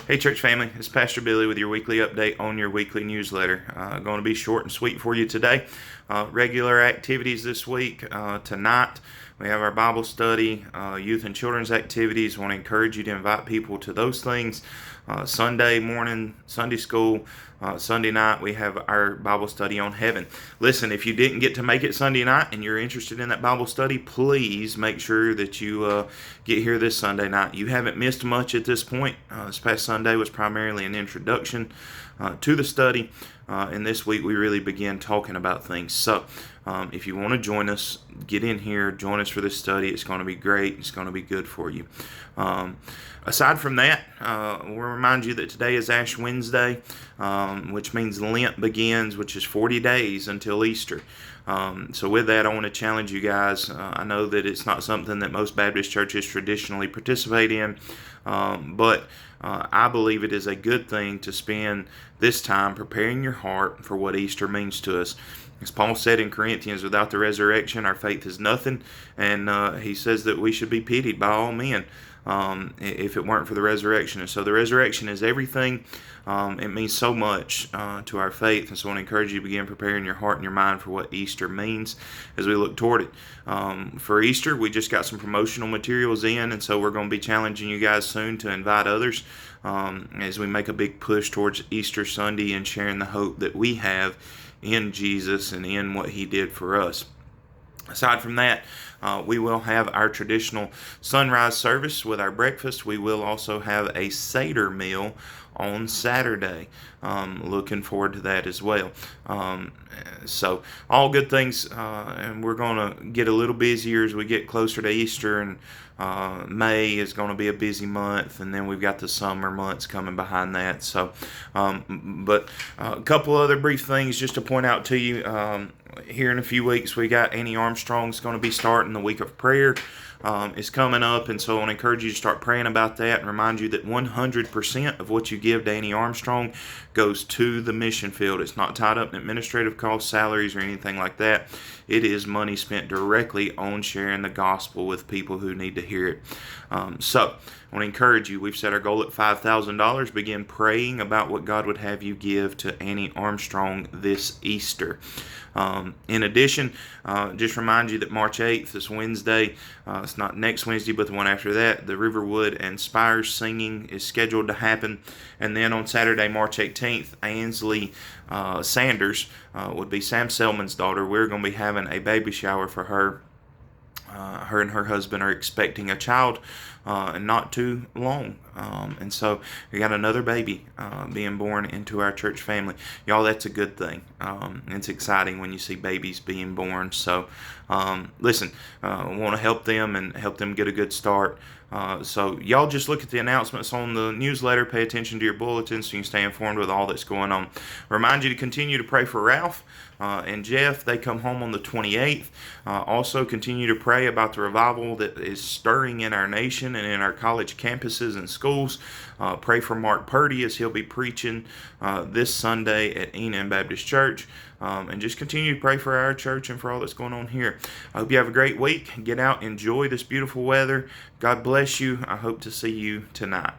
Hey, church family, it's Pastor Billy with your weekly update on your weekly newsletter. Going to be short and sweet for you today. Regular activities this week. Tonight, we have our Bible study, youth and children's activities. Want to encourage you to invite people to those things. Sunday morning, Sunday school. Sunday night, we have our Bible study on heaven. Listen, if you didn't get to make it Sunday night and you're interested in that Bible study, please make sure that you get here this Sunday night. You haven't missed much at this point. This past Sunday was primarily an introduction to the study, and this week we really began talking about things. So, if you want to join us, get in here, join us for this study. It's going to be great. It's going to be good for you. Aside from that, we'll remind you that today is Ash Wednesday, which means Lent begins, which is 40 days until Easter. So with that, I want to challenge you guys. I know that it's not something that most Baptist churches traditionally participate in, but I believe it is a good thing to spend this time preparing your heart for what Easter means to us. As Paul said in Corinthians, without the resurrection, our faith is nothing, and he says that we should be pitied by all men if it weren't for the resurrection. And so the resurrection is everything. It means so much to our faith, and so I want to encourage you to begin preparing your heart and your mind for what Easter means as we look toward it. For Easter, we just got some promotional materials in, and so we're going to be challenging you guys soon to invite others as we make a big push towards Easter Sunday and sharing the hope that we have in Jesus and in what He did for us. Aside from that, we will have our traditional sunrise service with our breakfast. We will also have a Seder meal on Saturday. Looking forward to that as well. So all good things, and we're going to get a little busier as we get closer to Easter, and May is going to be a busy month, and then we've got the summer months coming behind that. So, but a couple other brief things just to point out to you. Here in a few weeks, we got Annie Armstrong's going to be starting the week of prayer. Is coming up, and so I want to encourage you to start praying about that and remind you that 100% of what you give to Annie Armstrong goes to the mission field. It's not tied up in administrative costs, salaries, or anything like that. It is money spent directly on sharing the gospel with people who need to hear it. So I want to encourage you. We've set our goal at $5,000. Begin praying about what God would have you give to Annie Armstrong this Easter. In addition, just remind you that March 8th, this Wednesday, it's not next Wednesday, but the one after that, the Riverwood and Spires singing is scheduled to happen. And then on Saturday, March 18th, Ansley Sanders would be Sam Selman's daughter. We're going to be having a baby shower for her. Her and her husband are expecting a child not too long. And so we got another baby being born into our church family. Y'all, that's a good thing. It's exciting when you see babies being born. So listen, I want to help them and help them get a good start. So y'all just look at the announcements on the newsletter, pay attention to your bulletin so you can stay informed with all that's going on. Remind you to continue to pray for Ralph and Jeff. They come home on the 28th. Also continue to pray about the revival that is stirring in our nation and in our college campuses and schools. Pray for Mark Purdy as he'll be preaching this Sunday at Enan Baptist Church. And just continue to pray for our church and for all that's going on here. I hope you have a great week. Get out, enjoy this beautiful weather. God bless you. I hope to see you tonight.